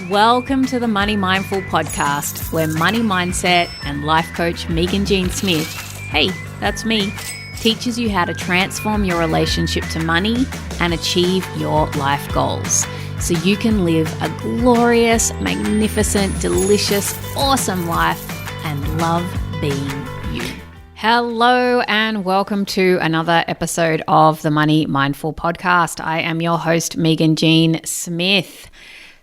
Welcome to the Money Mindful podcast, where money mindset and life coach Meaghan Jean Smith, hey, that's me, teaches you how to transform your relationship to money and achieve your life goals so you can live a glorious, magnificent, delicious, awesome life and love being you. Hello and welcome to another episode of the Money Mindful podcast. I am your host, Meaghan Jean Smith.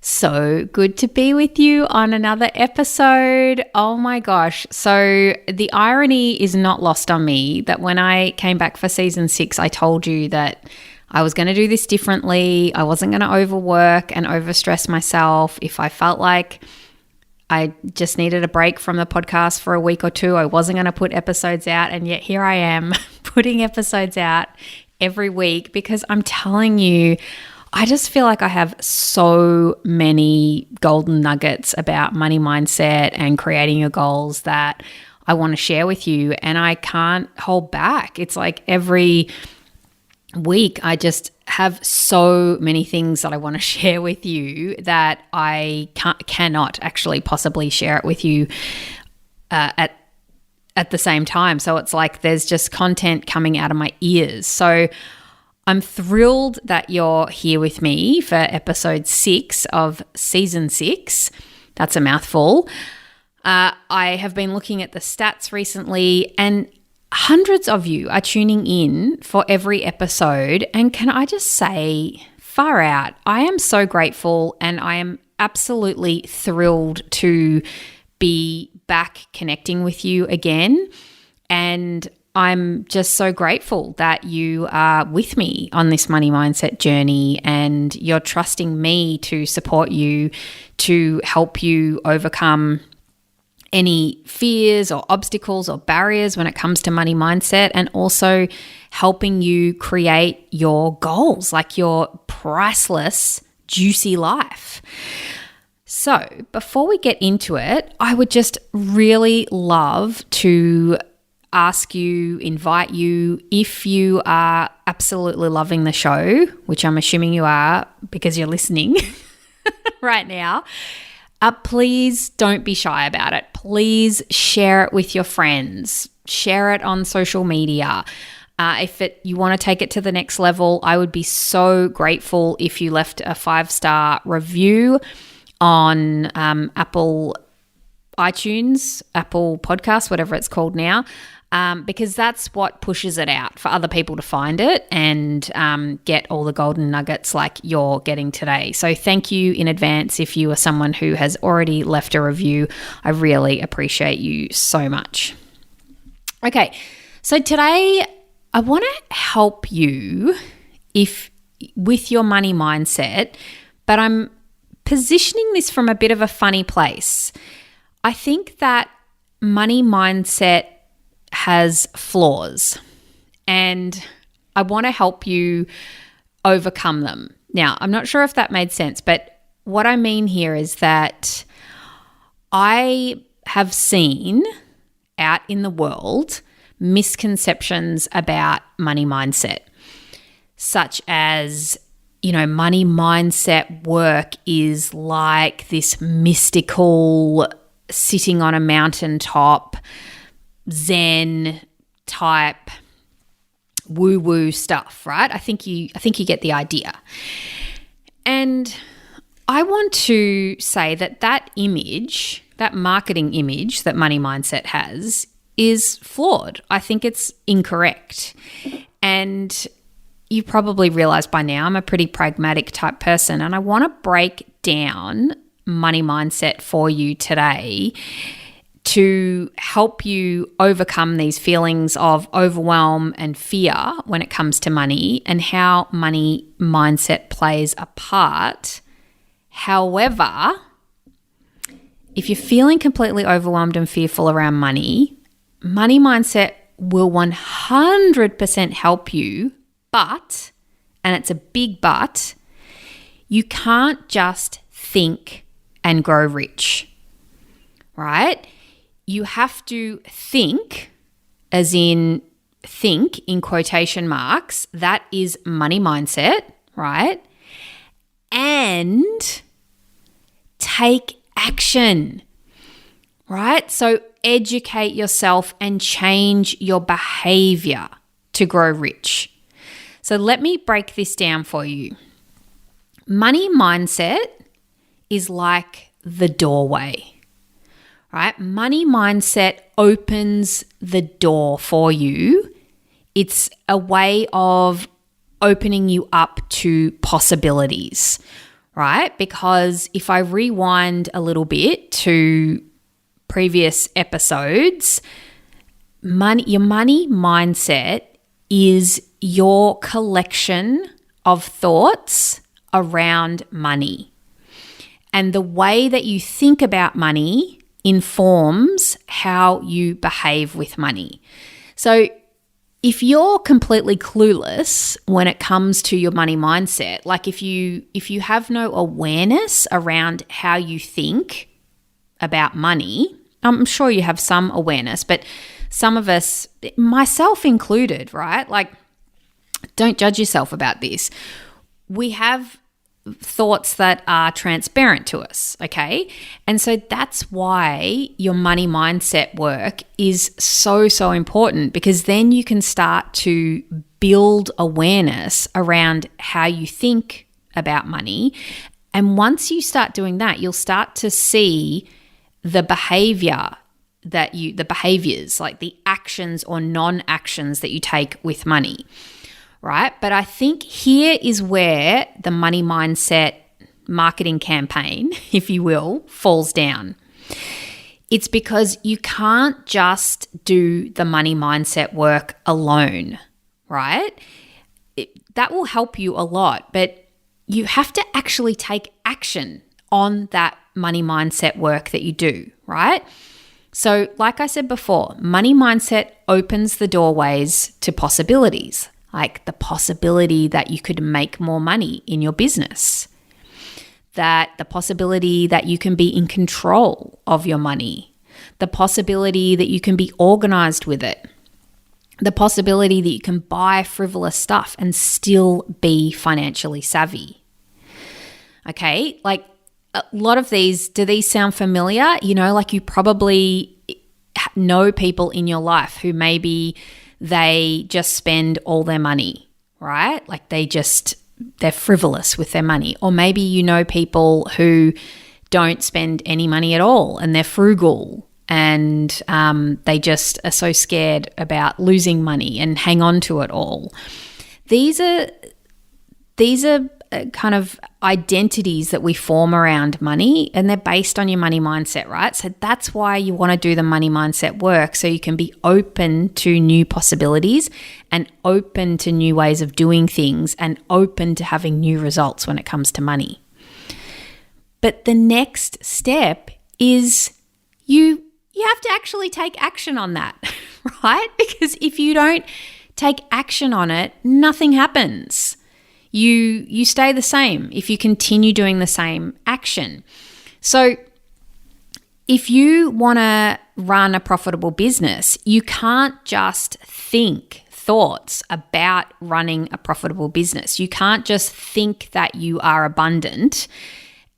So good to be with you on another episode. Oh my gosh. So the irony is not lost on me that when I came back for season 6, I told you that I was going to do this differently. I wasn't going to overwork and overstress myself. If I felt like I just needed a break from the podcast for a week or two, I wasn't going to put episodes out. And yet here I am putting episodes out every week because I'm telling you, I just feel like I have so many golden nuggets about money mindset and creating your goals that I want to share with you, and I can't hold back. It's like every week I just have so many things that I want to share with you that I cannot actually possibly share it with you at the same time. So it's like there's just content coming out of my ears. So I'm thrilled that you're here with me for episode 6 of season 6. That's a mouthful. I have been looking at the stats recently, and hundreds of you are tuning in for every episode. And can I just say, far out, I am so grateful, and I am absolutely thrilled to be back connecting with you again. And I'm just so grateful that you are with me on this money mindset journey, and you're trusting me to support you, to help you overcome any fears or obstacles or barriers when it comes to money mindset, and also helping you create your goals, like your priceless, juicy life. So before we get into it, I would just really love to ask you, invite you, if you are absolutely loving the show, which I'm assuming you are because you're listening right now, please don't be shy about it. Please share it with your friends. Share it on social media. If you want to take it to the next level, I would be so grateful if you left a 5-star review on Apple iTunes, Apple Podcasts, whatever it's called now. Because that's what pushes it out for other people to find it and get all the golden nuggets like you're getting today. So thank you in advance if you are someone who has already left a review. I really appreciate you so much. Okay, so today I want to help you with your money mindset, but I'm positioning this from a bit of a funny place. I think that money mindset has flaws, and I want to help you overcome them. Now, I'm not sure if that made sense, but what I mean here is that I have seen out in the world misconceptions about money mindset, such as, money mindset work is like this mystical sitting on a mountaintop Zen type woo-woo stuff, right? I think you get the idea. And I want to say that image, that marketing image that money mindset has, is flawed. I think it's incorrect. And you probably realize by now I'm a pretty pragmatic type person, and I want to break down money mindset for you today to help you overcome these feelings of overwhelm and fear when it comes to money, and how money mindset plays a part. However, if you're feeling completely overwhelmed and fearful around money mindset will 100% help you, but, and it's a big but, you can't just think and grow rich, right? You have to think, as in think in quotation marks, that is money mindset, right? And take action, right? So educate yourself and change your behavior to grow rich. So let me break this down for you. Money mindset is like the doorway, right? Money mindset opens the door for you. It's a way of opening you up to possibilities, right? Because if I rewind a little bit to previous episodes, your money mindset is your collection of thoughts around money. And the way that you think about money informs how you behave with money. So if you're completely clueless when it comes to your money mindset, like if you have no awareness around how you think about money, I'm sure you have some awareness, but some of us, myself included, right? Like, don't judge yourself about this. We have thoughts that are transparent to us, okay? And so that's why your money mindset work is so, so important, because then you can start to build awareness around how you think about money. And once you start doing that, you'll start to see the behaviors, like the actions or non-actions that you take with money. Right? But I think here is where the money mindset marketing campaign, if you will, falls down. It's because you can't just do the money mindset work alone, right? That will help you a lot, but you have to actually take action on that money mindset work that you do, right? So like I said before, money mindset opens the doorways to possibilities, like the possibility that you could make more money in your business, that the possibility that you can be in control of your money, the possibility that you can be organized with it, the possibility that you can buy frivolous stuff and still be financially savvy. Okay, like a lot of these, do these sound familiar? You know, like you probably know people in your life who maybe they just spend all their money, right? Like they're frivolous with their money. Or maybe you know people who don't spend any money at all and they're frugal and they just are so scared about losing money and hang on to it all. These are kind of identities that we form around money, and they're based on your money mindset, right? So that's why you want to do the money mindset work, so you can be open to new possibilities and open to new ways of doing things and open to having new results when it comes to money. But the next step is you have to actually take action on that, right? Because if you don't take action on it, nothing happens. You stay the same if you continue doing the same action. So if you want to run a profitable business, you can't just think thoughts about running a profitable business. You can't just think that you are abundant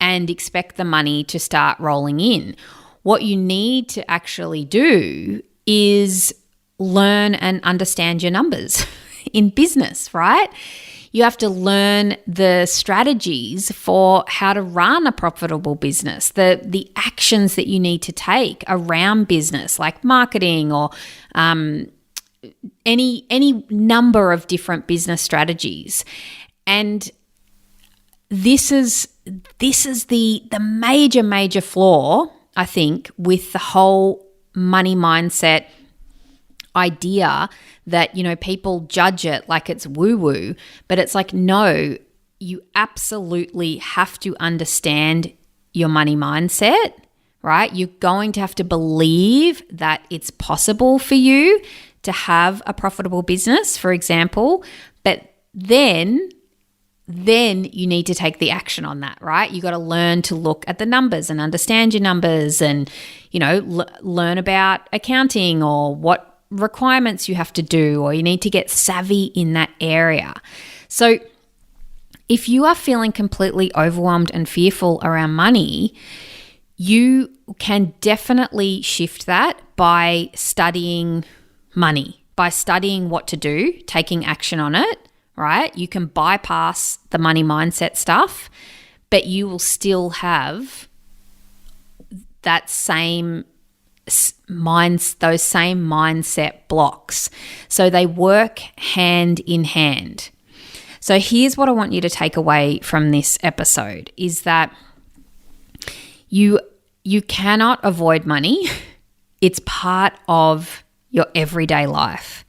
and expect the money to start rolling in. What you need to actually do is learn and understand your numbers in business, right? You have to learn the strategies for how to run a profitable business, the actions that you need to take around business, like marketing or any number of different business strategies. And this is the major flaw, I think, with the whole money mindset idea that, you know, people judge it like it's woo-woo, but it's like, no, you absolutely have to understand your money mindset, right? You're going to have to believe that it's possible for you to have a profitable business, for example, but then you need to take the action on that, right? You got to learn to look at the numbers and understand your numbers and, you know, learn about accounting or what requirements you have to do, or you need to get savvy in that area. So If you are feeling completely overwhelmed and fearful around money, you can definitely shift that by studying money, by studying what to do, taking action on it, right? You can bypass the money mindset stuff, but you will still have that same those same mindset blocks. So they work hand in hand. So here's what I want you to take away from this episode is that you cannot avoid money. It's part of your everyday life.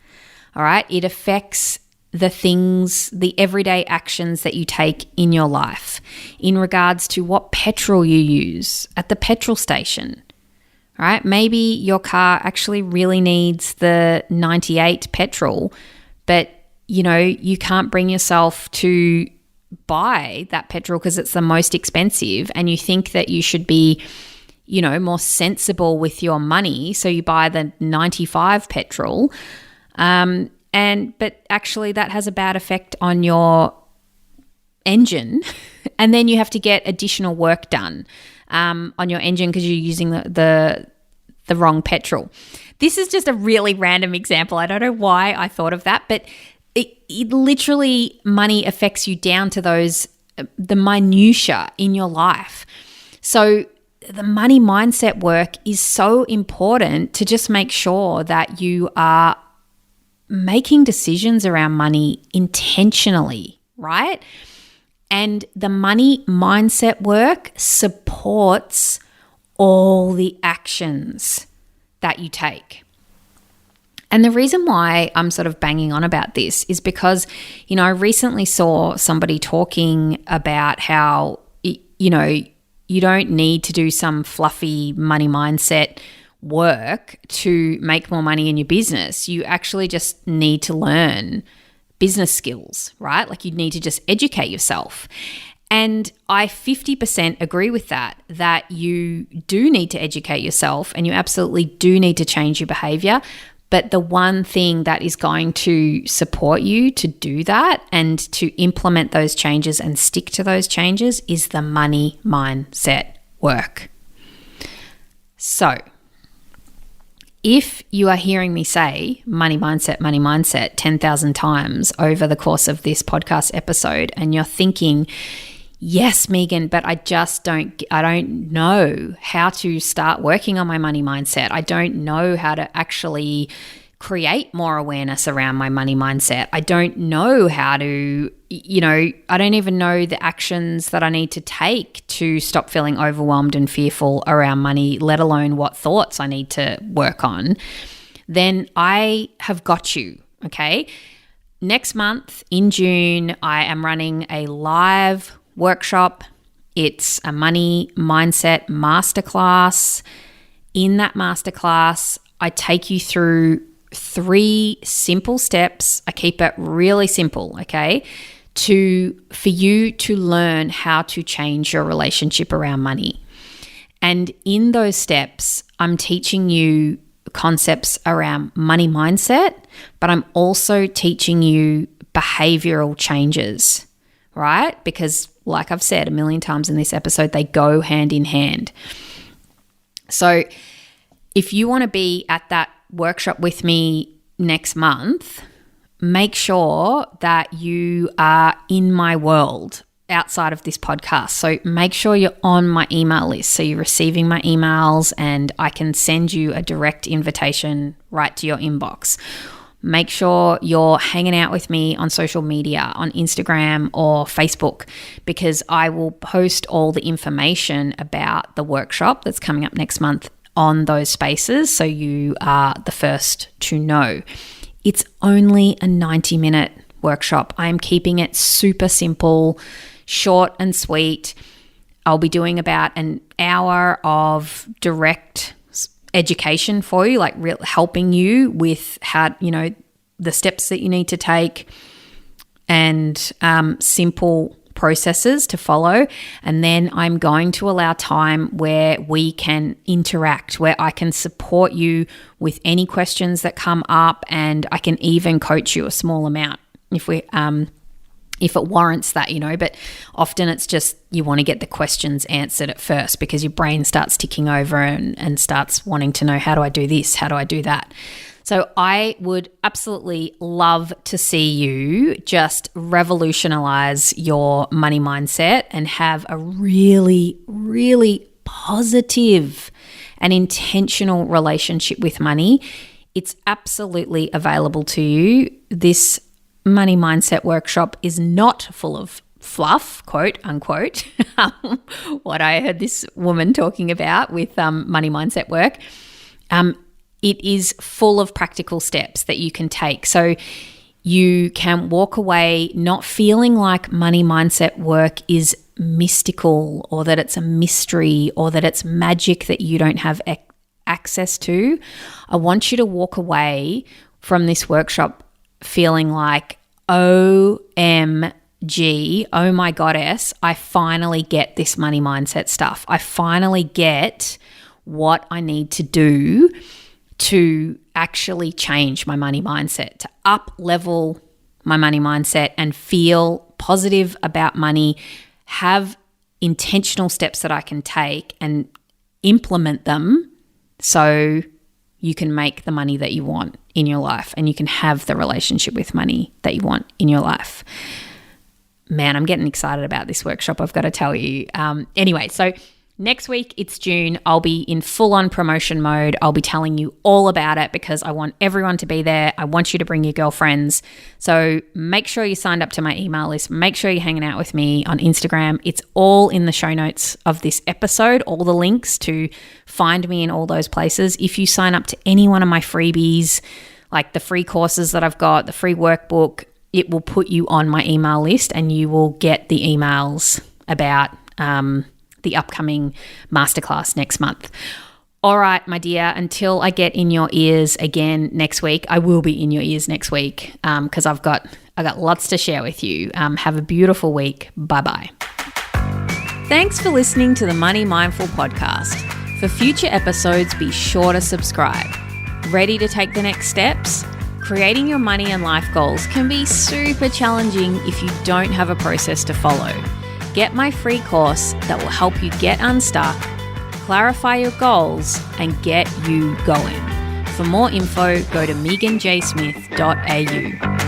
All right? It affects the things, the everyday actions that you take in your life in regards to what petrol you use at the petrol station. All right? Maybe your car actually really needs the 98 petrol, but you can't bring yourself to buy that petrol because it's the most expensive, and you think that you should be, more sensible with your money. So you buy the 95 petrol, but actually that has a bad effect on your engine. And then you have to get additional work done on your engine because you're using the wrong petrol. This is just a really random example. I don't know why I thought of that, but it literally, money affects you down to the minutiae in your life. So the money mindset work is so important to just make sure that you are making decisions around money intentionally, right? And the money mindset work supports all the actions that you take. And the reason why I'm sort of banging on about this is because, I recently saw somebody talking about how, you don't need to do some fluffy money mindset work to make more money in your business. You actually just need to learn business skills, right? Like you need to just educate yourself. And I 50% agree with that you do need to educate yourself and you absolutely do need to change your behavior. But the one thing that is going to support you to do that and to implement those changes and stick to those changes is the money mindset work. So if you are hearing me say money mindset 10,000 times over the course of this podcast episode and you're thinking, yes, Meaghan, but I don't know how to start working on my money mindset. I don't know how to actually create more awareness around my money mindset. I don't know how to, I don't even know the actions that I need to take to stop feeling overwhelmed and fearful around money, let alone what thoughts I need to work on. Then I have got you, okay? Next month in June, I am running a live workshop. It's a money mindset masterclass. In that masterclass, I take you through 3 simple steps. I keep it really simple, okay, for you to learn how to change your relationship around money. And in those steps, I'm teaching you concepts around money mindset, but I'm also teaching you behavioral changes, right? Because like I've said a million times in this episode, they go hand in hand. So if you want to be at that workshop with me next month, make sure that you are in my world outside of this podcast. So make sure you're on my email list. So you're receiving my emails and I can send you a direct invitation right to your inbox. Make sure you're hanging out with me on social media, on Instagram or Facebook, because I will post all the information about the workshop that's coming up next month on those spaces, so you are the first to know. It's only a 90-minute workshop. I'm keeping it super simple, short and sweet. I'll be doing about an hour of direct education for you, like helping you with how, the steps that you need to take and simple processes to follow. And then I'm going to allow time where we can interact, where I can support you with any questions that come up, and I can even coach you a small amount if if it warrants that, but often it's just you want to get the questions answered at first because your brain starts ticking over and starts wanting to know, how do I do this? How do I do that? So I would absolutely love to see you just revolutionize your money mindset and have a really, really positive and intentional relationship with money. It's absolutely available to you. This money mindset workshop is not full of fluff, quote unquote, what I heard this woman talking about with money mindset work. It is full of practical steps that you can take. So you can walk away not feeling like money mindset work is mystical or that it's a mystery or that it's magic that you don't have access to. I want you to walk away from this workshop feeling like, OMG, oh my goddess, I finally get this money mindset stuff. I finally get what I need to do to actually change my money mindset, to up level my money mindset and feel positive about money, have intentional steps that I can take and implement them so you can make the money that you want in your life and you can have the relationship with money that you want in your life. Man, I'm getting excited about this workshop, I've got to tell you. Anyway, so next week, it's June. I'll be in full-on promotion mode. I'll be telling you all about it because I want everyone to be there. I want you to bring your girlfriends. So make sure you signed up to my email list. Make sure you're hanging out with me on Instagram. It's all in the show notes of this episode, all the links to find me in all those places. If you sign up to any one of my freebies, like the free courses that I've got, the free workbook, it will put you on my email list and you will get the emails about the upcoming masterclass next month. All right, my dear, until I get in your ears again next week, I will be in your ears next week because I've got lots to share with you. Have a beautiful week. Bye-bye. Thanks for listening to the Money Mindful podcast. For future episodes, be sure to subscribe. Ready to take the next steps? Creating your money and life goals can be super challenging if you don't have a process to follow. Get my free course that will help you get unstuck, clarify your goals, and get you going. For more info, go to meaghanjsmith.au.